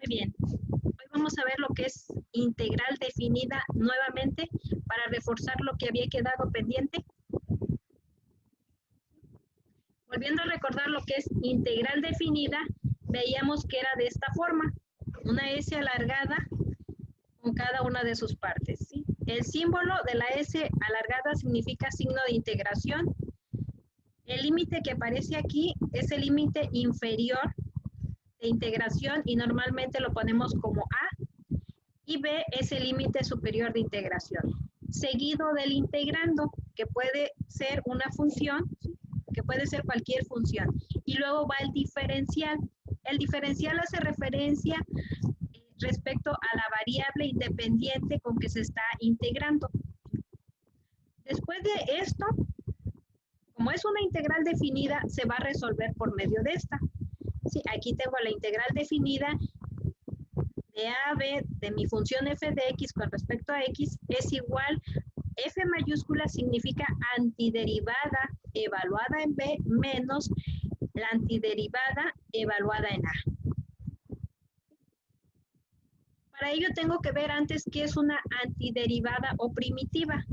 Muy bien. Hoy vamos a ver lo que es integral definida nuevamente para reforzar lo que había quedado pendiente. Volviendo a recordar lo que es integral definida, veíamos que era de esta forma, una S alargada con cada una de sus partes, ¿sí? El símbolo de la S alargada significa signo de integración. El límite que aparece aquí es el límite inferior de integración y normalmente lo ponemos como A, y B es el límite superior de integración, seguido del integrando, que puede ser una función, que puede ser cualquier función, y luego va el diferencial. El diferencial hace referencia respecto a la variable independiente con que se está integrando. Después de esto, como es una integral definida, se va a resolver por medio de esta. Sí, aquí tengo la integral definida de a a b de mi función f de x con respecto a x es igual, f mayúscula significa antiderivada evaluada en b menos la antiderivada evaluada en a. Para ello tengo que ver antes qué es una antiderivada o primitiva.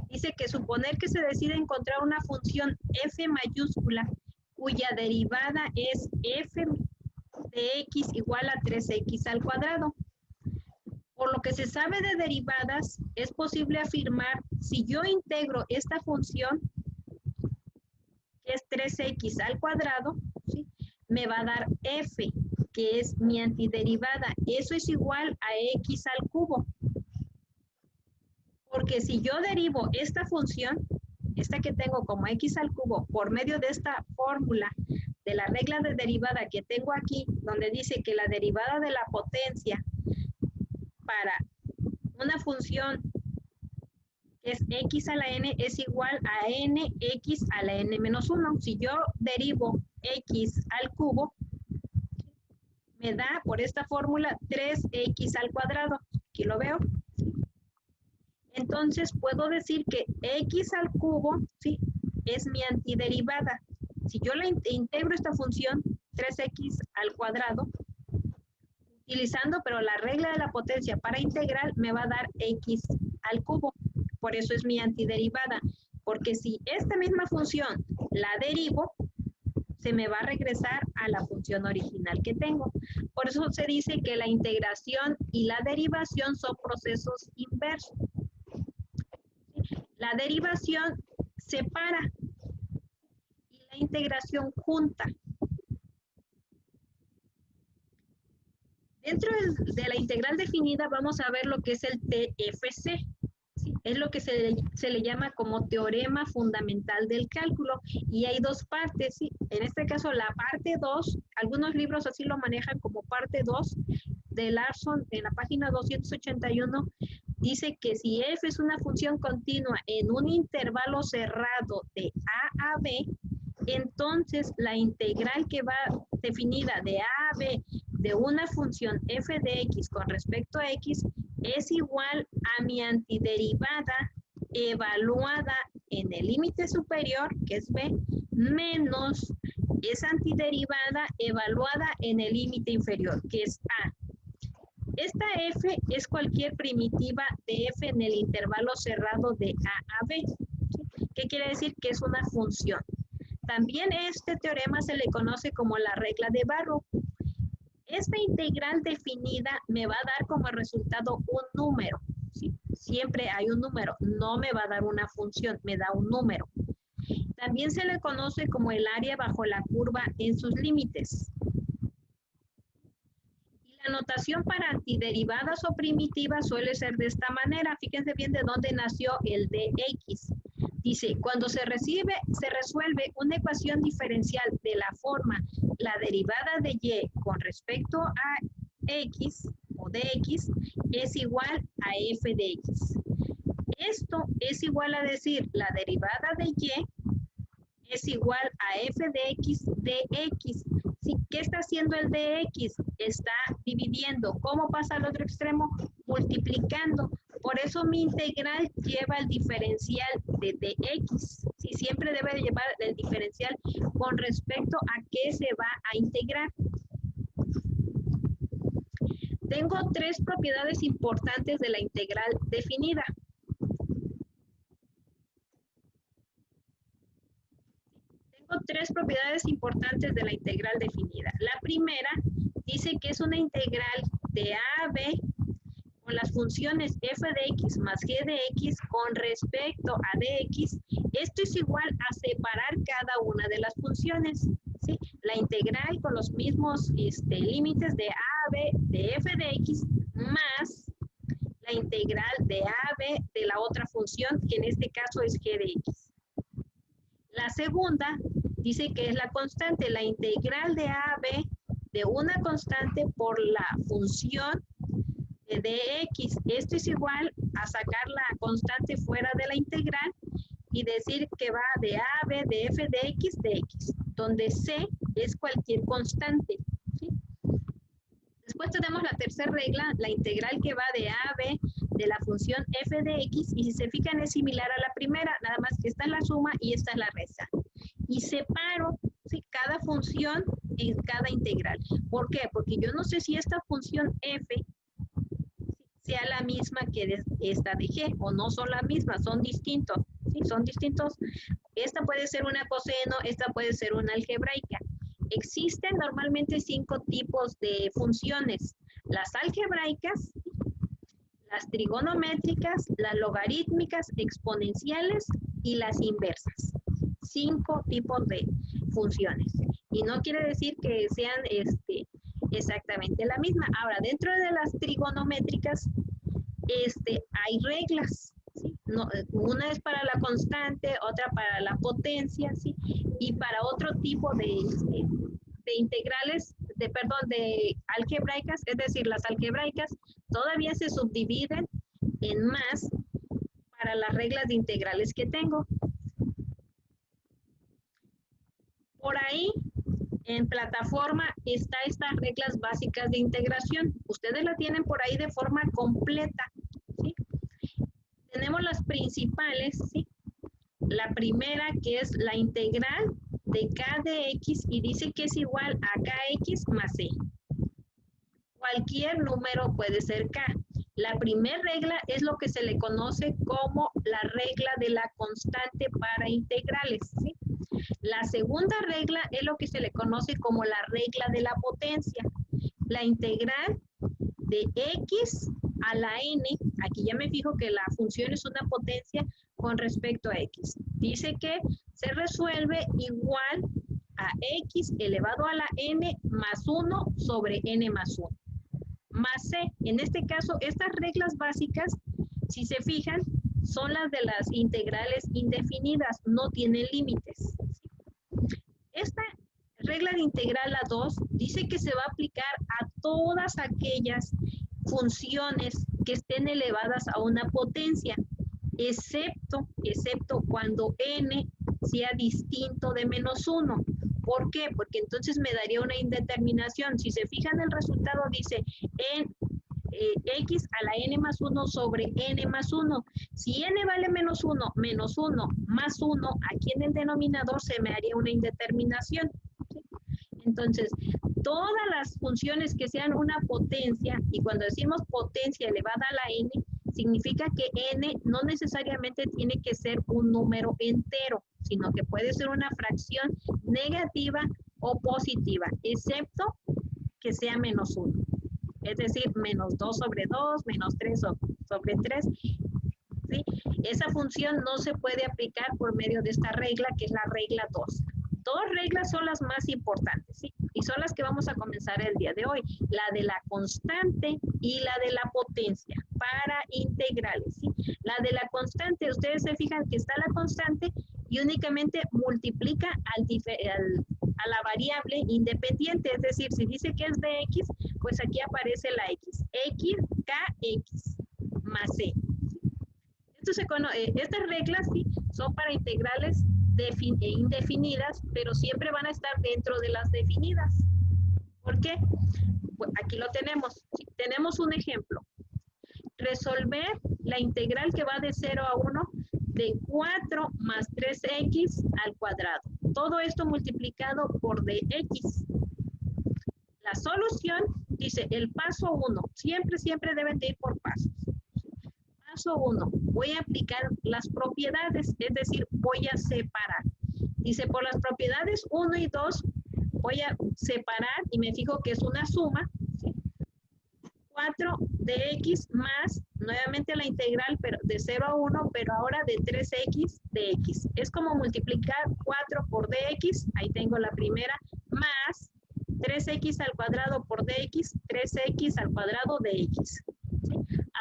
Dice que suponer que se decide encontrar una función f mayúscula cuya derivada es f de x igual a 3x al cuadrado. Por lo que se sabe de derivadas, es posible afirmar, si yo integro esta función, que es 3x al cuadrado, ¿sí?, me va a dar f, que es mi antiderivada. Eso es igual a x al cubo. Porque si yo derivo esta función, esta que tengo como x al cubo, por medio de esta fórmula de la regla de derivada que tengo aquí, donde dice que la derivada de la potencia para una función que es x a la n es igual a nx a la n menos 1. Si yo derivo x al cubo, me da por esta fórmula 3x al cuadrado. Aquí lo veo. Entonces puedo decir que x al cubo, ¿sí?, es mi antiderivada. Si yo le integro esta función 3x al cuadrado, utilizando pero la regla de la potencia para integrar, me va a dar x al cubo. Por eso es mi antiderivada. Porque si esta misma función la derivo, se me va a regresar a la función original que tengo. Por eso se dice que la integración y la derivación son procesos inversos. La derivación separa y la integración junta. Dentro de la integral definida vamos a ver lo que es el TFC. ¿Sí? Es lo que se le llama como teorema fundamental del cálculo, y hay dos partes. ¿Sí? En este caso la parte 2, algunos libros así lo manejan como parte 2 de Larson, en la página 281, dice que si f es una función continua en un intervalo cerrado de a a b, entonces la integral que va definida de a a b de una función f de x con respecto a x es igual a mi antiderivada evaluada en el límite superior, que es b, menos esa antiderivada evaluada en el límite inferior, que es a. Esta f es cualquier primitiva de f en el intervalo cerrado de a a b. ¿Qué quiere decir? Que es una función. También este teorema se le conoce como la regla de Barrow. Esta integral definida me va a dar como resultado un número. ¿Sí? Siempre hay un número, no me va a dar una función, me da un número. También se le conoce como el área bajo la curva en sus límites. La notación para antiderivadas o primitivas suele ser de esta manera. Fíjense bien de dónde nació el dx. Dice, cuando se resuelve una ecuación diferencial de la forma la derivada de y con respecto a x o dx es igual a f de x. Esto es igual a decir la derivada de y es igual a f de x de x. ¿Sí? ¿Qué está haciendo el dx? Está dividiendo. ¿Cómo pasa al otro extremo? Multiplicando. Por eso mi integral lleva el diferencial de dx. ¿Sí? Siempre debe de llevar el diferencial con respecto a qué se va a integrar. Tengo tres propiedades importantes de la integral definida. Tengo tres propiedades importantes de la integral definida. La primera dice que es una integral de a a b con las funciones f de x más g de x con respecto a dx. Esto es igual a separar cada una de las funciones, ¿sí? La integral con los mismos límites de a a b de f de x más la integral de a a b de la otra función, que en este caso es g de x. La segunda dice que es la constante, la integral de a a b de una constante por la función de dx. Esto es igual a sacar la constante fuera de la integral y decir que va de a a b de f de x, donde c es cualquier constante, ¿sí? Después tenemos la tercera regla, la integral que va de a a b de la función f de x, y si se fijan es similar a la primera, nada más que esta es la suma y esta es la resta. Y separo, ¿sí?, cada función en cada integral. ¿Por qué? Porque yo no sé si esta función f sea la misma que esta de g, o no son las mismas, son distintos, ¿sí? Son distintos. Esta puede ser una coseno, esta puede ser una algebraica. Existen normalmente 5 tipos de funciones: las algebraicas, las trigonométricas, las logarítmicas, exponenciales y las inversas. 5 tipos de funciones. Y no quiere decir que sean exactamente la misma. Ahora, dentro de las trigonométricas hay reglas, ¿sí? No, una es para la constante, otra para la potencia, ¿sí? Y para otro tipo de integrales, de algebraicas, es decir, las algebraicas todavía se subdividen en más para las reglas de integrales que tengo. Por ahí, en plataforma, están estas reglas básicas de integración. Ustedes la tienen por ahí de forma completa, ¿sí? Tenemos las principales, ¿sí? La primera, que es la integral de k de x, y dice que es igual a kx más c. Cualquier número puede ser k. La primera regla es lo que se le conoce como la regla de la constante para integrales, ¿sí? La segunda regla es lo que se le conoce como la regla de la potencia. La integral de x a la n, aquí ya me fijo que la función es una potencia con respecto a x. Dice que se resuelve igual a x elevado a la n más 1 sobre n más 1. Más c. En este caso, estas reglas básicas, si se fijan, son las de las integrales indefinidas, no tienen límites. Esta regla de integral a 2 dice que se va a aplicar a todas aquellas funciones que estén elevadas a una potencia, excepto cuando n sea distinto de menos 1. ¿Por qué? Porque entonces me daría una indeterminación. Si se fijan, el resultado dice x a la n más 1 sobre n más 1. Si n vale menos 1, más 1, aquí en el denominador se me haría una indeterminación. Entonces, todas las funciones que sean una potencia, y cuando decimos potencia elevada a la n, significa que n no necesariamente tiene que ser un número entero, sino que puede ser una fracción negativa o positiva, excepto que sea menos 1. Es decir, menos 2 sobre 2, menos 3 sobre 3. ¿Sí? Esa función no se puede aplicar por medio de esta regla, que es la regla 2. 2 reglas son las más importantes, ¿sí? Y son las que vamos a comenzar el día de hoy. La de la constante y la de la potencia para integrales, ¿sí? La de la constante, ustedes se fijan que está la constante y únicamente multiplica a la variable independiente. Es decir, si dice que es de x, pues aquí aparece la x. Kx más c. Estas reglas, ¿sí?, son para integrales indefinidas, pero siempre van a estar dentro de las definidas. ¿Por qué? Pues aquí lo tenemos. ¿Sí? Tenemos un ejemplo. Resolver la integral que va de 0 a 1 de 4 más 3x al cuadrado. Todo esto multiplicado por dx. La solución dice el paso 1, siempre deben de ir por pasos. Paso 1, voy a aplicar las propiedades, es decir, voy a separar. Dice, por las propiedades 1 y 2, voy a separar y me fijo que es una suma, ¿sí? 4 de x más, nuevamente la integral pero de 0 a 1, pero ahora de 3x de x. Es como multiplicar 4 por dx, ahí tengo la primera, más 3x al cuadrado por dx, 3x al cuadrado de x. ¿Sí?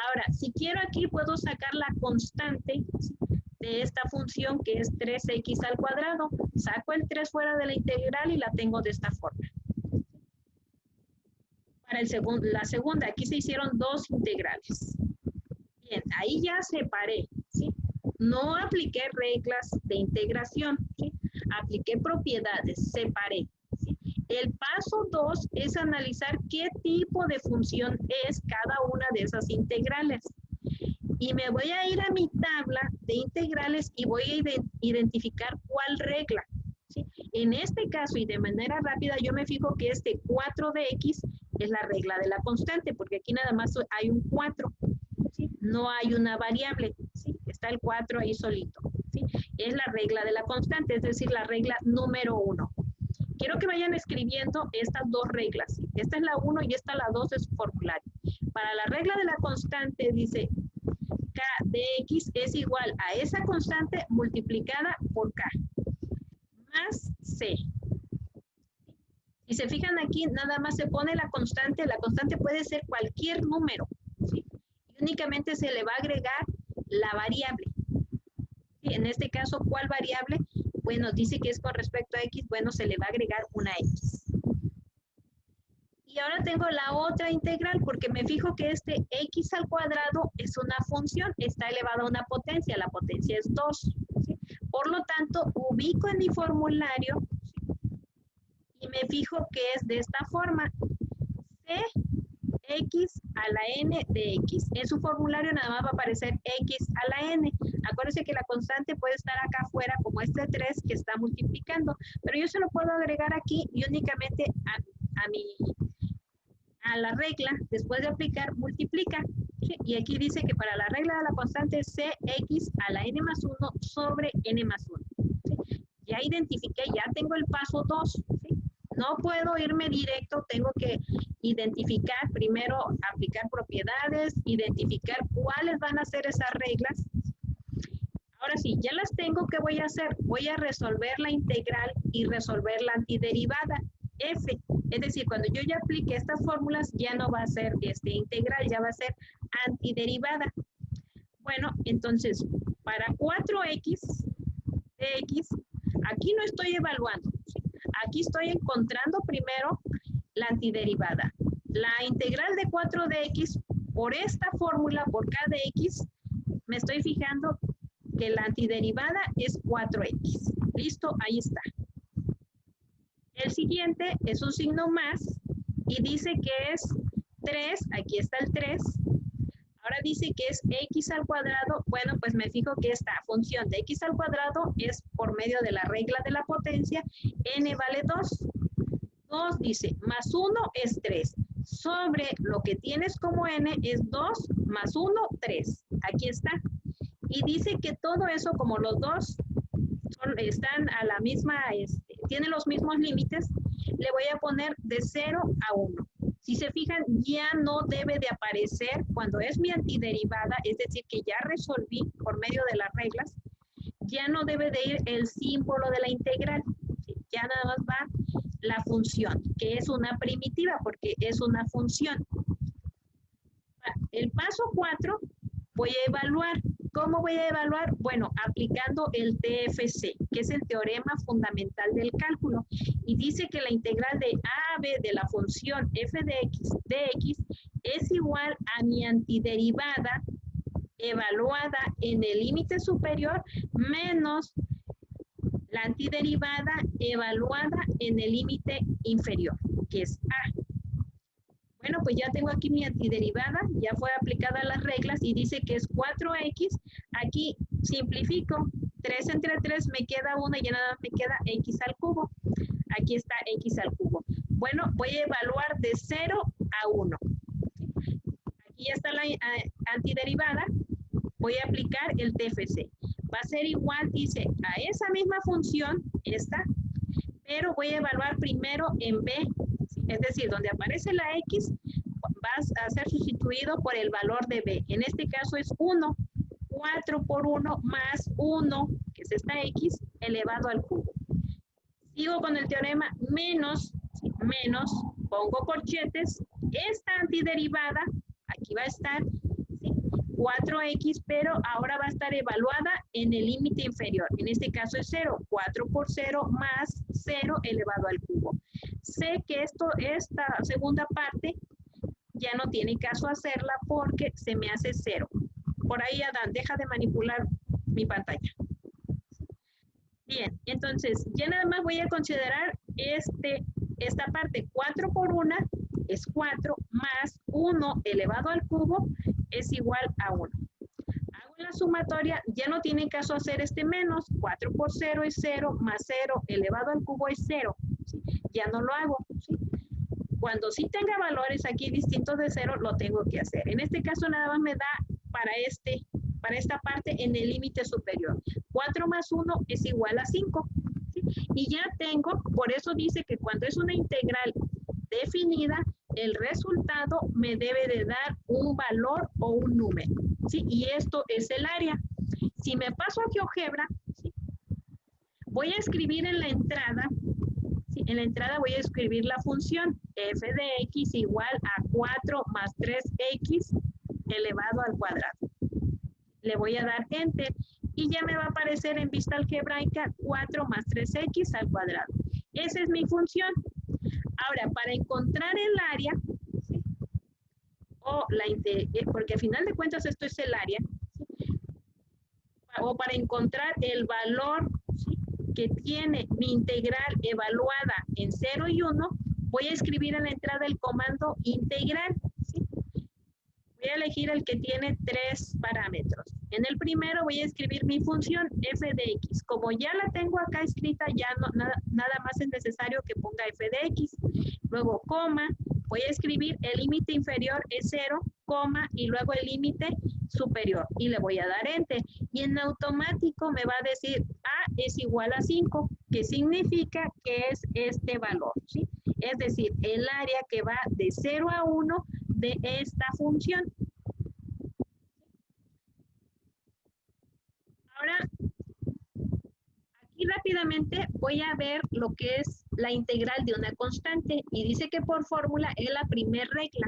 Ahora, si quiero aquí puedo sacar la constante, ¿sí?, de esta función que es 3x al cuadrado. Saco el 3 fuera de la integral y la tengo de esta forma. Para la segunda, aquí se hicieron dos integrales. Bien, ahí ya separé, ¿sí? No apliqué reglas de integración, ¿sí? Apliqué propiedades, separé, ¿sí? El paso 2 es analizar qué tipo de función es cada una de esas integrales. Y me voy a ir a mi tabla de integrales y voy a identificar cuál regla, ¿sí? En este caso, y de manera rápida, yo me fijo que este 4 de x es la regla de la constante, porque aquí nada más hay un 4, ¿sí? No hay una variable, ¿sí? Está el 4 ahí solito, ¿sí? Es la regla de la constante, es decir, la regla número 1. Quiero que vayan escribiendo estas dos reglas, ¿sí? Esta es la 1 y esta la 2 de su formulario. Para la regla de la constante dice k de x es igual a esa constante multiplicada por k, más c. Si se fijan aquí, nada más se pone la constante puede ser cualquier número, ¿sí? Y únicamente se le va a agregar la variable. ¿Sí? En este caso, ¿cuál variable? Bueno, dice que es con respecto a x, bueno, se le va a agregar una x. Y ahora tengo la otra integral, porque me fijo que este x al cuadrado es una función, está elevada a una potencia, la potencia es 2. ¿Sí? Por lo tanto, ubico en mi formulario, ¿sí?, y me fijo que es de esta forma, cx a la n de x. En su formulario nada más va a aparecer x a la n. Acuérdense que la constante puede estar acá afuera como este 3 que está multiplicando, pero yo se lo puedo agregar aquí y únicamente a la regla, después de aplicar, multiplica. ¿Sí? Y aquí dice que para la regla de la constante es cx a la n más 1 sobre n más 1. ¿Sí? Ya identifiqué, ya tengo el paso 2. ¿Sí? No puedo irme directo, tengo que identificar, primero aplicar propiedades, identificar cuáles van a ser esas reglas. Ahora sí, ya las tengo, ¿qué voy a hacer? Voy a resolver la integral y resolver la antiderivada, f. Es decir, cuando yo ya aplique estas fórmulas, ya no va a ser integral, ya va a ser antiderivada. Bueno, entonces, para 4x de x, aquí no estoy evaluando, ¿sí? Aquí estoy encontrando primero la antiderivada. La integral de 4 de x, por esta fórmula, por k de x, me estoy fijando que la antiderivada es 4x. ¿Listo? Ahí está. El siguiente es un signo más y dice que es 3, aquí está el 3. Ahora dice que es x al cuadrado. Bueno, pues me fijo que esta función de x al cuadrado es por medio de la regla de la potencia. N vale 2. 2 dice, más 1 es 3. Sobre lo que tienes como n es 2 más 1, 3. Aquí está. Y dice que todo eso, como los dos están a la misma, tienen los mismos límites, le voy a poner de 0 a 1. Si se fijan, ya no debe de aparecer cuando es mi antiderivada, es decir, que ya resolví por medio de las reglas, ya no debe de ir el símbolo de la integral. ¿Sí? Ya nada más va la función, que es una primitiva porque es una función. El paso 4 voy a evaluar. ¿Cómo voy a evaluar? Bueno, aplicando el TFC, que es el teorema fundamental del cálculo. Y dice que la integral de a a b de la función f de x es igual a mi antiderivada evaluada en el límite superior menos la antiderivada evaluada en el límite inferior, que es a. Bueno, pues ya tengo aquí mi antiderivada, ya fue aplicada las reglas y dice que es 4x. Aquí simplifico, 3 entre 3 me queda 1 y ya nada más me queda x al cubo. Aquí está x al cubo. Bueno, voy a evaluar de 0 a 1. Aquí ya está la antiderivada. Voy a aplicar el TFC. Va a ser igual, dice, a esa misma función, esta, pero voy a evaluar primero en B, es decir, donde aparece la X, va a ser sustituido por el valor de B. En este caso es 1, 4 por 1 más 1, que es esta X, elevado al cubo. Sigo con el teorema menos, pongo corchetes, esta antiderivada, aquí va a estar, 4x, pero ahora va a estar evaluada en el límite inferior. En este caso es 0. 4 por 0 más 0 elevado al cubo. Sé que esta segunda parte ya no tiene caso hacerla porque se me hace 0. Por ahí, Adán, deja de manipular mi pantalla. Bien, entonces ya nada más voy a considerar esta parte. 4 por 1 es 4 más 1 elevado al cubo es igual a 1. Hago la sumatoria, ya no tiene caso hacer este menos. 4 por 0 es 0 más 0 elevado al cubo es 0. ¿Sí? Ya no lo hago. ¿Sí? Cuando sí tenga valores aquí distintos de 0, lo tengo que hacer. En este caso nada más me da para esta parte en el límite superior. 4 más 1 es igual a 5. ¿Sí? Y ya tengo, por eso dice que cuando es una integral definida, el resultado me debe de dar un valor o un número. ¿Sí? Y esto es el área. Si me paso a GeoGebra, ¿sí? Voy a escribir en la entrada, ¿sí? En la entrada voy a escribir la función f de x igual a 4 más 3x elevado al cuadrado. Le voy a dar Enter y ya me va a aparecer en vista algebraica 4 más 3x al cuadrado. Esa es mi función. Ahora, para encontrar el área, ¿sí? Porque al final de cuentas esto es el área, ¿sí? O para encontrar el valor, ¿sí? Que tiene mi integral evaluada en 0 y 1, voy a escribir en la entrada el comando integral. ¿Sí? Voy a elegir el que tiene 3 parámetros. En el primero voy a escribir mi función f de x. Como ya la tengo acá escrita, ya nada más es necesario que ponga f de x. Luego, coma, voy a escribir el límite inferior es 0, coma, y luego el límite superior. Y le voy a dar Enter. Y en automático me va a decir a es igual a 5, que significa que es este valor. ¿Sí? Es decir, el área que va de 0 a 1 de esta función. Ahora, aquí rápidamente voy a ver lo que es la integral de una constante y dice que por fórmula es la primera regla.